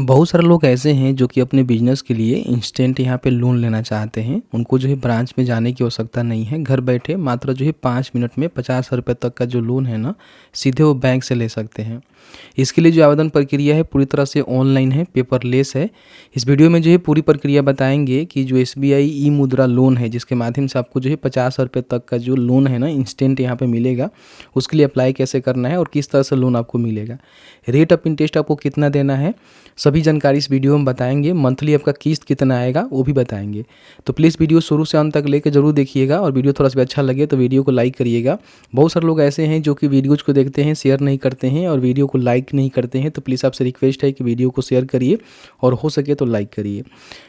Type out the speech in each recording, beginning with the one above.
बहुत सारे लोग ऐसे हैं जो कि अपने बिजनेस के लिए इंस्टेंट यहाँ पे लोन लेना चाहते हैं। उनको जो है ब्रांच में जाने की आवश्यकता नहीं है। घर बैठे मात्र जो है 5 मिनट में 50,000 रुपये तक का जो लोन है ना, सीधे वो बैंक से ले सकते हैं। इसके लिए जो आवेदन प्रक्रिया है पूरी तरह से ऑनलाइन है, पेपरलेस है। इस वीडियो में जो है पूरी प्रक्रिया बताएंगे कि जो SBI ई मुद्रा लोन है, जिसके माध्यम से आपको जो है 50,000 रुपये तक का जो लोन है ना इंस्टेंट यहाँ पे मिलेगा, उसके लिए अप्लाई कैसे करना है और किस तरह से लोन आपको मिलेगा, रेट ऑफ इंटरेस्ट आपको कितना देना है, सभी जानकारी इस वीडियो में बताएंगे। मंथली आपका किस्त कितना आएगा वो भी बताएंगे। तो प्लीज़ वीडियो शुरू से अंत तक लेकर जरूर देखिएगा और वीडियो थोड़ा सा भी अच्छा लगे तो वीडियो को लाइक करिएगा। बहुत सारे लोग ऐसे हैं जो कि वीडियोज़ को देखते हैं, शेयर नहीं करते हैं और वीडियो को लाइक नहीं करते हैं। तो प्लीज़ आपसे रिक्वेस्ट है कि वीडियो को शेयर करिए और हो सके तो लाइक करिए।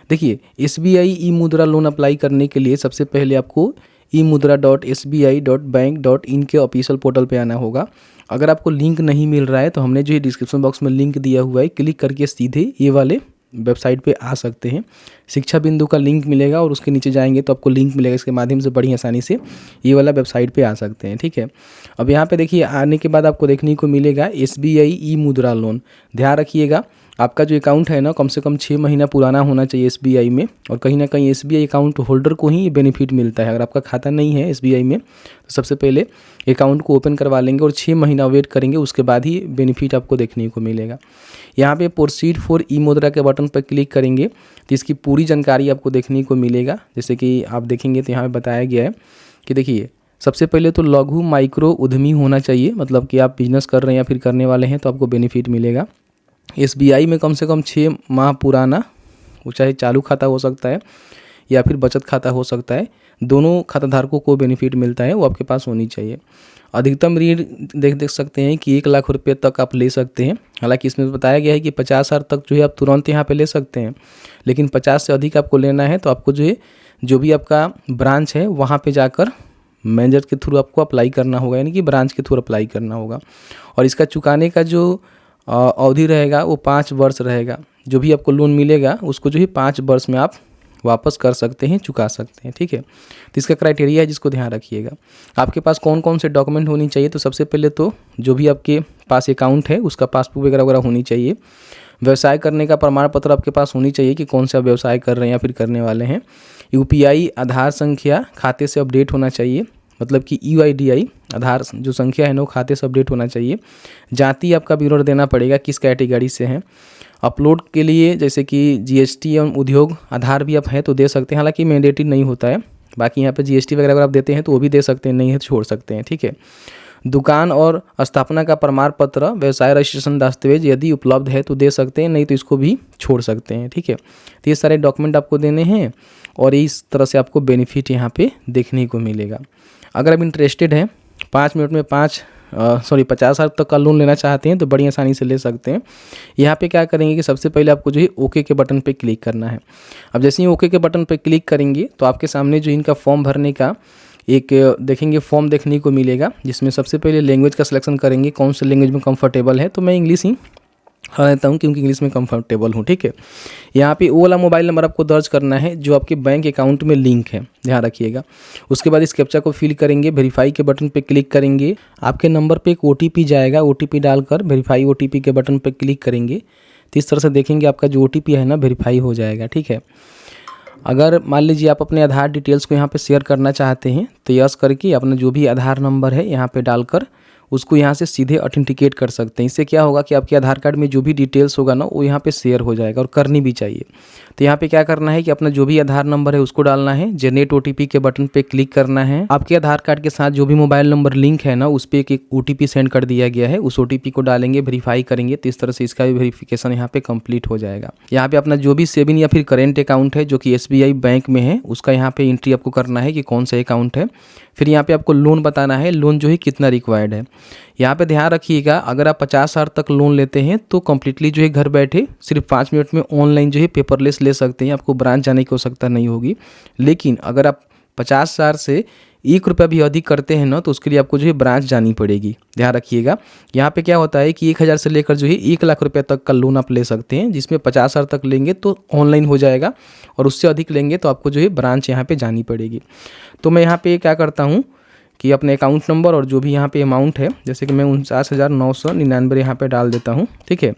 देखिए, SBI ई मुद्रा लोन अप्लाई करने के लिए सबसे पहले आपको emudra.sbi.bank.in के ऑफिशियल पोर्टल पे आना होगा। अगर आपको लिंक नहीं मिल रहा है तो हमने जो है डिस्क्रिप्शन बॉक्स में लिंक दिया हुआ है, क्लिक करके सीधे ये वाले वेबसाइट पे आ सकते हैं। शिक्षा बिंदु का लिंक मिलेगा और उसके नीचे जाएंगे तो आपको लिंक मिलेगा। इसके माध्यम से बड़ी आसानी से ये वाला वेबसाइट पे आ सकते हैं। ठीक है, अब यहाँ पे देखिए, आने के बाद आपको देखने को मिलेगा SBI ई मुद्रा लोन। ध्यान रखिएगा, आपका जो अकाउंट है ना कम से कम 6 महीना पुराना होना चाहिए SBI में, और कहीं ना कहीं SBI अकाउंट होल्डर को ही बेनिफिट मिलता है। अगर आपका खाता नहीं है SBI में तो सबसे पहले अकाउंट को ओपन करवा लेंगे और 6 महीना वेट करेंगे, उसके बाद ही बेनिफिट आपको देखने को मिलेगा। यहाँ पे प्रोसीड फॉर ई मुद्रा के बटन पर क्लिक करेंगे तो इसकी पूरी जानकारी आपको देखने को मिलेगा। जैसे कि आप देखेंगे तो यहाँ पे बताया गया है कि देखिए, सबसे पहले तो लघु माइक्रो उद्यमी होना चाहिए, मतलब कि आप बिजनेस कर रहे हैं या फिर करने वाले हैं तो आपको बेनिफिट मिलेगा। SBI में कम से कम 6 माह पुराना, वो चाहे चालू खाता हो सकता है या फिर बचत खाता हो सकता है, दोनों खाताधारकों को बेनिफिट मिलता है, वो आपके पास होनी चाहिए। अधिकतम ऋण देख सकते हैं कि 1 लाख रुपये तक आप ले सकते हैं। हालांकि इसमें बताया गया है कि 50,000 तक जो है आप तुरंत यहाँ पे ले सकते हैं, लेकिन 50 से अधिक आपको लेना है तो आपको जो है जो भी आपका ब्रांच है वहाँ पे जाकर मैनेजर के थ्रू आपको अप्लाई करना होगा, यानी कि ब्रांच के थ्रू अप्लाई करना होगा। और इसका चुकाने का जो अवधि रहेगा वो 5 वर्ष रहेगा। जो भी आपको लोन मिलेगा उसको जो है 5 वर्ष में आप वापस कर सकते हैं, चुका सकते हैं। ठीक है, तो इसका क्राइटेरिया है जिसको ध्यान रखिएगा। आपके पास कौन कौन से डॉक्यूमेंट होनी चाहिए, तो सबसे पहले तो जो भी आपके पास अकाउंट है उसका पासबुक वगैरह होनी चाहिए। व्यवसाय करने का प्रमाण पत्र आपके पास होनी चाहिए कि कौन सा व्यवसाय कर रहे हैं या फिर करने वाले हैं। UPI आधार संख्या खाते से अपडेट होना चाहिए, मतलब कि UIDI आधार जो संख्या है ना वो खाते से अपडेट होना चाहिए। जाति आपका विवरण देना पड़ेगा, किस कैटेगरी से हैं। अपलोड के लिए जैसे कि GST एवं उद्योग आधार भी आप हैं तो दे सकते हैं, हालांकि मैंडेटरी नहीं होता है। बाकी यहाँ पे GST वगैरह अगर आप देते हैं तो वो भी दे सकते हैं, नहीं है तो छोड़ सकते हैं। ठीक है, दुकान और स्थापना का प्रमाण पत्र, व्यवसाय रजिस्ट्रेशन दस्तावेज यदि उपलब्ध है तो दे सकते हैं, नहीं तो इसको भी छोड़ सकते हैं। ठीक है, तो ये सारे डॉक्यूमेंट आपको देने हैं और इस तरह से आपको बेनिफिट यहाँ पे देखने को मिलेगा। अगर आप इंटरेस्टेड हैं 5 मिनट में 50,000 तक का लोन लेना चाहते हैं तो बड़ी आसानी से ले सकते हैं। यहाँ पे क्या करेंगे कि सबसे पहले आपको जो है ओके के बटन पे क्लिक करना है। अब जैसे ही ओके के बटन पे क्लिक करेंगे तो आपके सामने जो इनका फॉर्म भरने का एक देखेंगे फॉर्म देखने को मिलेगा, जिसमें सबसे पहले लैंग्वेज का सिलेक्शन करेंगे, कौन से लैंग्वेज में कंफर्टेबल है। तो मैं इंग्लिश ही रहता हूँ क्योंकि इंग्लिश में कंफर्टेबल हूँ। ठीक है, यहाँ पे वो वाला मोबाइल नंबर आपको दर्ज करना है जो आपके बैंक अकाउंट में लिंक है, ध्यान रखिएगा। उसके बाद इस कैप्चा को फिल करेंगे, वेरीफाई के बटन पे क्लिक करेंगे। आपके नंबर पे एक OTP जाएगा, OTP डालकर वेरीफाई OTP के बटन पे क्लिक करेंगे तो इस तरह से देखेंगे आपका जो OTP है ना वेरीफाई हो जाएगा। ठीक है, अगर मान लीजिए आप अपने आधार डिटेल्स को यहाँ पे शेयर करना चाहते हैं तो यस करके अपना जो भी आधार नंबर है यहाँ पे डालकर उसको यहाँ से सीधे ऑथेंटिकेट कर सकते हैं। इससे क्या होगा कि आपके आधार कार्ड में जो भी डिटेल्स होगा ना वो यहाँ पे शेयर हो जाएगा, और करनी भी चाहिए। तो यहाँ पे क्या करना है कि अपना जो भी आधार नंबर है उसको डालना है, जनरेट OTP के बटन पे क्लिक करना है। आपके आधार कार्ड के साथ जो भी मोबाइल नंबर लिंक है ना उस पर एक OTP सेंड कर दिया गया है, उस OTP को डालेंगे, वेरीफाई करेंगे तो इस तरह से इसका भी वेरिफिकेशन यहाँ पे कंप्लीट हो जाएगा। यहाँ पे अपना जो भी सेविंग या फिर करेंट अकाउंट है जो कि SBI बैंक में है उसका यहाँ पे एंट्री आपको करना है कि कौन सा अकाउंट है। फिर यहाँ पे आपको लोन बताना है, लोन जो है कितना रिक्वायर्ड है। यहाँ पे ध्यान रखिएगा, अगर आप 50,000 तक लोन लेते हैं तो कम्प्लीटली जो है घर बैठे सिर्फ 5 मिनट में ऑनलाइन जो है पेपरलेस ले सकते हैं, आपको ब्रांच जाने की आवश्यकता नहीं होगी। लेकिन अगर आप 50,000 से 1 रुपया भी अधिक करते हैं ना तो उसके लिए आपको जो है ब्रांच जानी पड़ेगी। ध्यान रखिएगा, यहाँ पे क्या होता है कि 1,000 से लेकर जो है 1 लाख रुपये तक का लोन आप ले सकते हैं, जिसमें 50,000 तक लेंगे तो ऑनलाइन हो जाएगा और उससे अधिक लेंगे तो आपको जो है ब्रांच यहाँ पे जानी पड़ेगी। तो मैं यहाँ पे क्या करता हूँ कि अपने अकाउंट नंबर और जो भी यहाँ पे अमाउंट है, जैसे कि मैं 49,999 यहाँ पे डाल देता हूँ। ठीक है,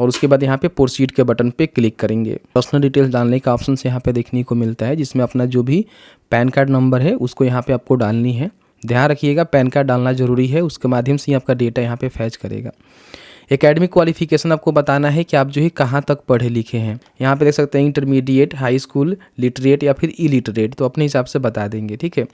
और उसके बाद यहाँ पे प्रोसीड के बटन पे क्लिक करेंगे। पर्सनल डिटेल्स डालने का ऑप्शन से यहाँ पे देखने को मिलता है, जिसमें अपना जो भी पैन कार्ड नंबर है उसको यहाँ पे आपको डालनी है। ध्यान रखिएगा पैन कार्ड डालना ज़रूरी है, उसके माध्यम से ही आपका डेटा यहाँ पे फैच करेगा। एकेडमिक क्वालिफिकेशन आपको बताना है कि आप जो है कहाँ तक पढ़े लिखे हैं। यहाँ पे देख सकते हैं इंटरमीडिएट, हाई स्कूल, लिटरेट या फिर इलिटरेट, तो अपने हिसाब से बता देंगे, ठीक है।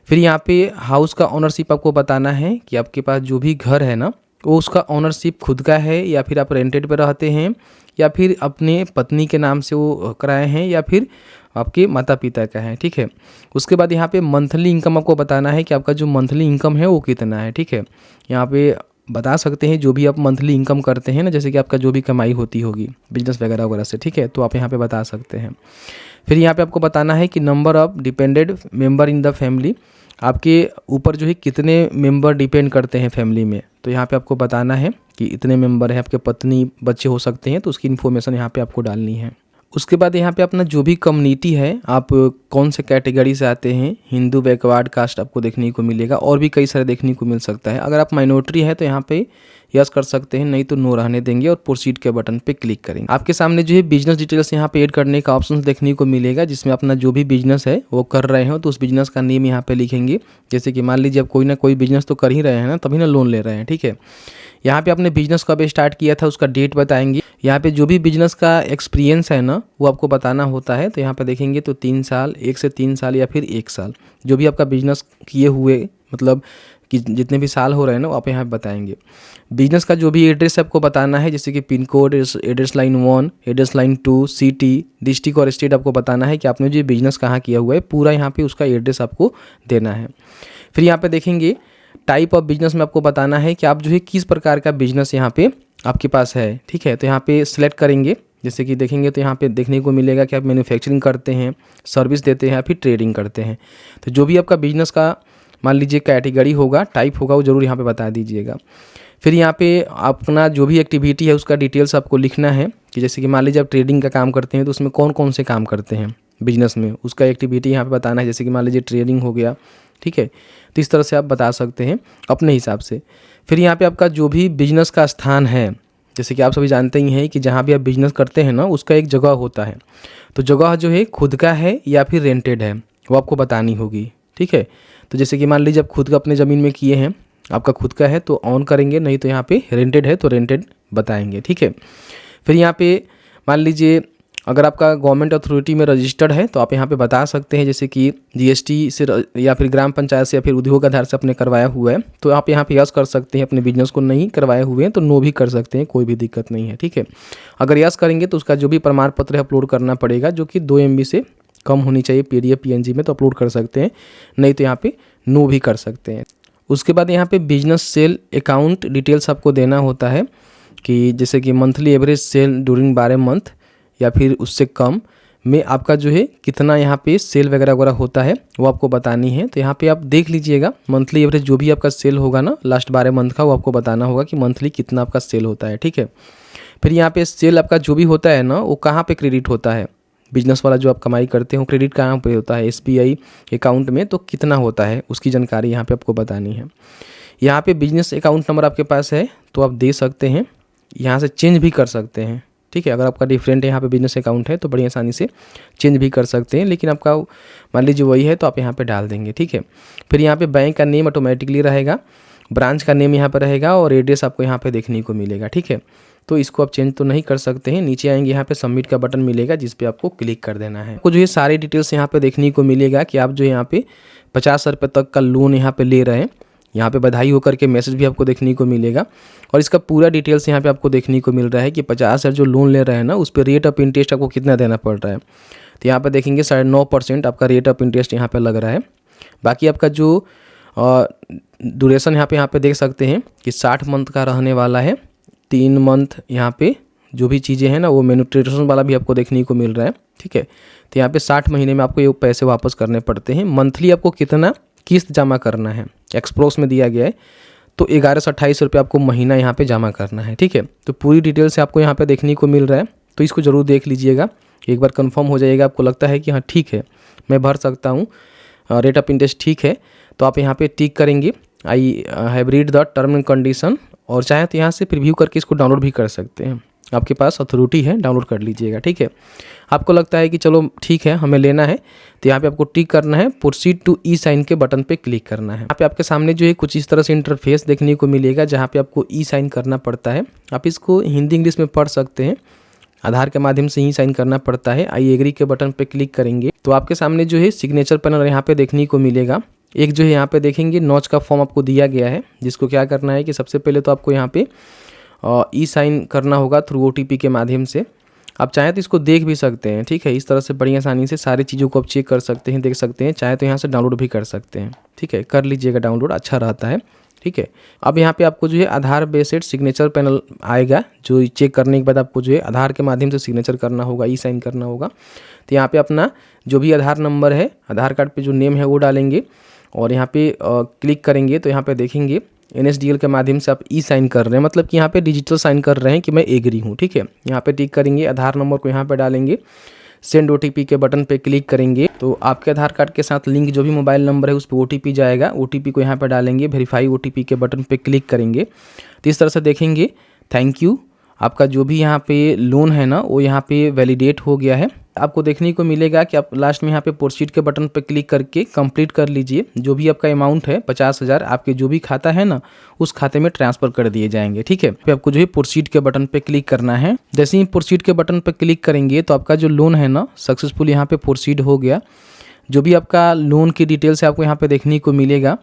फिर यहाँ पे हाउस का ओनरशिप आपको बताना है कि आपके पास जो भी घर है ना वो उसका ओनरशिप खुद का है या फिर आप रेंटेड पे रहते हैं या फिर अपने पत्नी के नाम से वो कराए हैं या फिर आपके माता पिता का है, ठीक है। उसके बाद यहाँ पे मंथली इनकम आपको बताना है कि आपका जो मंथली इनकम है वो कितना है, ठीक है। यहाँ पे बता सकते हैं जो भी आप मंथली इनकम करते हैं ना, जैसे कि आपका जो भी कमाई होती होगी बिजनेस वगैरह वगैरह से, ठीक है, तो आप यहाँ पे बता सकते हैं। फिर यहाँ पे आपको बताना है कि number of dependent member in the family, आपके ऊपर जो है कितने मेंबर डिपेंड करते हैं फैमिली में, तो यहाँ पे आपको बताना है कि इतने मेंबर हैं, आपके पत्नी बच्चे हो सकते हैं, तो उसकी इन्फॉर्मेशन यहाँ पे आपको डालनी है। उसके बाद यहाँ पे अपना जो भी कम्युनिटी है, आप कौन से कैटेगरी से आते हैं, हिंदू, बैकवर्ड कास्ट आपको देखने को मिलेगा, और भी कई सारे देखने को मिल सकता है। अगर आप माइनॉरिटी है तो यहाँ पे यस कर सकते हैं, नहीं तो नो रहने देंगे और प्रोसीड के बटन पे क्लिक करेंगे। आपके सामने जो है बिजनेस डिटेल्स यहाँ पे ऐड करने का ऑप्शन देखने को मिलेगा, जिसमें अपना जो भी बिजनेस है वो कर रहे हो तो उस बिजनेस का नेम यहाँ पे लिखेंगे। जैसे कि मान लीजिए आप कोई ना कोई बिजनेस तो कर ही रहे हैं ना, तभी ना लोन ले रहे हैं, ठीक है। यहाँ पे आपने बिजनेस कब स्टार्ट किया था उसका डेट बताएंगे। यहाँ पे जो भी बिजनेस का एक्सपीरियंस है ना वो आपको बताना होता है, तो यहाँ पे देखेंगे तो 3 साल, 1 से 3 साल या फिर 1 साल, जो भी आपका बिजनेस किए हुए मतलब कि जितने भी साल हो रहे हैं ना वो आप यहाँ पे बताएंगे। बिजनेस का जो भी एड्रेस आपको बताना है, जैसे कि pin code, address line 1, address line 2, city, district और स्टेट आपको बताना है कि आपने जो बिजनेस कहाँ किया हुआ है, पूरा यहाँ पे उसका एड्रेस आपको देना है। फिर यहाँ पे देखेंगे टाइप ऑफ बिजनेस में आपको बताना है कि आप जो है किस प्रकार का बिजनेस यहाँ पे आपके पास है, ठीक है। तो यहाँ पे सिलेक्ट करेंगे, जैसे कि देखेंगे तो यहाँ पे देखने को मिलेगा कि आप मैन्युफैक्चरिंग करते हैं, सर्विस देते हैं या फिर ट्रेडिंग करते हैं। तो जो भी आपका बिजनेस का मान लीजिए कैटेगरी होगा, टाइप होगा, वो जरूर यहाँ पे बता दीजिएगा। फिर यहाँ पे अपना जो भी एक्टिविटी है उसका डिटेल्स आपको लिखना है कि जैसे कि मान लीजिए आप ट्रेडिंग का काम करते हैं तो उसमें कौन कौन से काम करते हैं बिजनेस में, उसका एक्टिविटी यहाँ पे बताना है। जैसे कि मान लीजिए ट्रेडिंग हो गया, ठीक है, तो इस तरह से आप बता सकते हैं अपने हिसाब से। फिर यहाँ पे आपका जो भी बिजनेस का स्थान है, जैसे कि आप सभी जानते ही हैं कि जहाँ भी आप बिजनेस करते हैं ना उसका एक जगह होता है, तो जगह जो है खुद का है या फिर रेंटेड है वो आपको बतानी होगी, ठीक है। तो जैसे कि मान लीजिए आप खुद का अपने ज़मीन में किए हैं, आपका खुद का है तो ऑन करेंगे, नहीं तो यहाँ पे रेंटेड है तो रेंटेड बताएंगे, ठीक है। फिर यहाँ पे मान लीजिए अगर आपका गवर्नमेंट अथॉरिटी में रजिस्टर्ड है तो आप यहाँ पे बता सकते हैं, जैसे कि जीएसटी से या फिर ग्राम पंचायत से या फिर उद्योग आधार से आपने करवाया हुआ है तो आप यहाँ पे यस कर सकते हैं। अपने बिजनेस को नहीं करवाए हुए हैं तो नो भी कर सकते हैं, कोई भी दिक्कत नहीं है, ठीक है। अगर यस करेंगे तो उसका जो भी प्रमाण पत्र है अपलोड करना पड़ेगा, जो कि 2 MB से कम होनी चाहिए PDF PNG में, तो अपलोड कर सकते हैं, नहीं तो यहाँ पे नो भी कर सकते हैं। उसके बाद यहाँ पे बिजनेस सेल अकाउंट डिटेल्स आपको देना होता है कि जैसे कि monthly average sale during 12 month या फिर उससे कम में आपका जो है कितना यहाँ पे सेल वगैरह वगैरह होता है वो आपको बतानी है। तो यहाँ पे आप देख लीजिएगा मंथली एवरेज जो भी आपका सेल होगा ना लास्ट 12 मंथ का, वो आपको बताना होगा कि मंथली कितना आपका सेल होता है, ठीक है। फिर यहाँ पे सेल आपका जो भी होता है ना वो कहाँ पे क्रेडिट होता है, बिजनेस वाला जो आप कमाई करते हो क्रेडिट कहाँ पे होता है, SBI अकाउंट में, तो कितना होता है उसकी जानकारी यहाँ पे आपको बतानी है। यहाँ पे बिजनेस अकाउंट नंबर आपके पास है तो आप दे सकते हैं, यहाँ से चेंज भी कर सकते हैं, ठीक है। अगर आपका डिफरेंट यहाँ पे बिजनेस अकाउंट है तो बड़ी आसानी से चेंज भी कर सकते हैं, लेकिन आपका मान लीजिए वही है तो आप यहाँ पे डाल देंगे, ठीक है। फिर यहाँ पे बैंक का नेम ऑटोमेटिकली रहेगा, ब्रांच का नेम यहाँ पर रहेगा और एड्रेस आपको यहाँ पे देखने को मिलेगा, ठीक है। तो इसको आप चेंज तो नहीं कर सकते हैं। नीचे आएंगे यहाँ पे सबमिट का बटन मिलेगा जिस पे आपको क्लिक कर देना है। आपको जो है सारी डिटेल्स यहाँ पे देखने को मिलेगा कि आप जो यहाँ पे 50 रुपये तक का लोन यहाँ पे ले रहे हैं, यहाँ पे बधाई होकर के मैसेज भी आपको देखने को मिलेगा और इसका पूरा डिटेल्स यहाँ पे आपको देखने को मिल रहा है कि 50,000 जो लोन ले रहे हैं ना उस पर रेट ऑफ इंटरेस्ट आपको कितना देना पड़ रहा है। तो यहाँ पे देखेंगे 9.5% आपका रेट ऑफ इंटरेस्ट यहाँ पे लग रहा है। बाकी आपका जो ड्यूरेशन यहाँ पे देख सकते हैं कि 60 मंथ का रहने वाला है। 3 मंथ यहाँ पे जो भी चीज़ें हैं ना वो मैन्युट्रिशन वाला भी आपको देखने को मिल रहा है, ठीक है। तो यहाँ पे 60 महीने में आपको ये पैसे वापस करने पड़ते हैं। मंथली आपको कितना किस्त जमा करना है एक्सप्रोस में दिया गया है, तो 11 से 28 रुपये आपको महीना यहाँ पे जमा करना है, ठीक है। तो पूरी डिटेल से आपको यहाँ पे देखने को मिल रहा है, तो इसको ज़रूर देख लीजिएगा, एक बार कंफर्म हो जाइएगा। आपको लगता है कि हाँ ठीक है मैं भर सकता हूँ, रेट ऑफ इंटरेस्ट ठीक है, तो आप यहाँ पे टिक करेंगे I have read the term and condition, और चाहे तो यहाँ से प्रीव्यू करके इसको डाउनलोड भी कर सकते हैं। आपके पास अथॉरिटी है, डाउनलोड कर लीजिएगा। ठीक है, आपको लगता है कि चलो ठीक है हमें लेना है, तो यहाँ पे आपको टिक करना है, प्रोसीड टू ई साइन के बटन पे क्लिक करना है। यहाँ पे आपके सामने जो है कुछ इस तरह से इंटरफेस देखने को मिलेगा, जहाँ पे आपको ई साइन करना पड़ता है। आप इसको हिंदी इंग्लिश में पढ़ सकते हैं। आधार के माध्यम से ही साइन करना पड़ता है। आई एग्री के बटन पे क्लिक करेंगे तो आपके सामने जो है सिग्नेचर पैनल यहाँ पे देखने को मिलेगा। एक जो है यहाँ पे देखेंगे नॉच का फॉर्म आपको दिया गया है, जिसको क्या करना है कि सबसे पहले तो आपको यहाँ पे ई साइन करना होगा थ्रू OTP के माध्यम से। आप चाहें तो इसको देख भी सकते हैं। ठीक है, इस तरह से बड़ी आसानी से सारी चीज़ों को आप चेक कर सकते हैं, देख सकते हैं। चाहे तो यहाँ से डाउनलोड भी कर सकते हैं। ठीक है, कर लीजिएगा डाउनलोड, अच्छा रहता है। ठीक है, अब यहाँ पे आपको जो है आधार बेस्ड सिग्नेचर पैनल आएगा, जो चेक करने के बाद आपको जो है आधार के माध्यम से सिग्नेचर करना होगा, ई साइन करना होगा। तो यहाँ पे अपना जो भी आधार नंबर है, आधार कार्ड पे जो नेम है वो डालेंगे और यहाँ पे क्लिक करेंगे तो यहाँ पे देखेंगे NSDL के माध्यम से आप ई साइन कर रहे हैं, मतलब कि यहाँ पे डिजिटल साइन कर रहे हैं कि मैं एग्री हूँ। ठीक है, यहाँ पे टिक करेंगे, आधार नंबर को यहाँ पे डालेंगे, सेंड OTP के बटन पे क्लिक करेंगे तो आपके आधार कार्ड के साथ लिंक जो भी मोबाइल नंबर है उस पर OTP जाएगा। OTP को यहाँ पे डालेंगे, वेरीफाई OTP के बटन पे क्लिक करेंगे तो इस तरह से देखेंगे थैंक यू, आपका जो भी यहाँ पे लोन है ना वो यहाँ पे वैलिडेट हो गया है। आपको देखने को मिलेगा कि आप लास्ट में यहाँ पे प्रोसीड के बटन पे क्लिक करके कंप्लीट कर लीजिए। जो भी आपका अमाउंट है 50,000 आपके जो भी खाता है ना उस खाते में ट्रांसफ़र कर दिए जाएंगे। ठीक है, फिर आपको जो है प्रोसीड के बटन पे क्लिक करना है। जैसे ही प्रोसीड के बटन पे क्लिक करेंगे तो आपका जो लोन है ना सक्सेसफुल यहाँ पे प्रोसीड हो गया। जो भी आपका लोन की डिटेल्स है आपको यहाँ पे देखने को मिलेगा,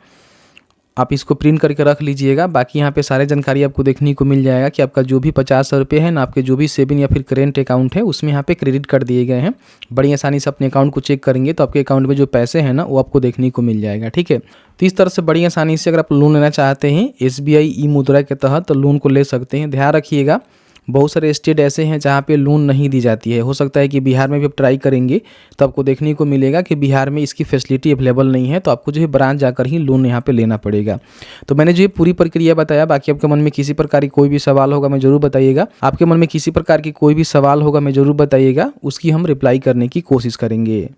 आप इसको प्रिंट करके रख लीजिएगा। बाकी यहाँ पे सारे जानकारी आपको देखने को मिल जाएगा कि आपका जो भी 50,000 रुपये है ना, आपके जो भी सेविंग या फिर करेंट अकाउंट है उसमें यहाँ पे क्रेडिट कर दिए गए हैं। बड़ी आसानी से अपने अकाउंट को चेक करेंगे तो आपके अकाउंट में जो पैसे हैं ना वो आपको देखने को मिल जाएगा। ठीक है, तो इस तरह से बड़ी आसानी से अगर आप लोन लेना चाहते हैं SBI ई मुद्रा के तहत तो लोन को ले सकते हैं। ध्यान रखिएगा बहुत सारे स्टेट ऐसे हैं जहाँ पे लोन नहीं दी जाती है। हो सकता है कि बिहार में भी आप ट्राई करेंगे तो आपको देखने को मिलेगा कि बिहार में इसकी फैसिलिटी अवेलेबल नहीं है, तो आपको जो है ब्रांच जाकर ही लोन यहाँ पे लेना पड़ेगा। तो मैंने जो है पूरी प्रक्रिया बताया। बाकी आपके मन में किसी प्रकार की कोई भी सवाल होगा मैं ज़रूर बताइएगा। आपके मन में किसी प्रकार की कोई भी सवाल होगा मैं ज़रूर बताइएगा, उसकी हम रिप्लाई करने की कोशिश करेंगे।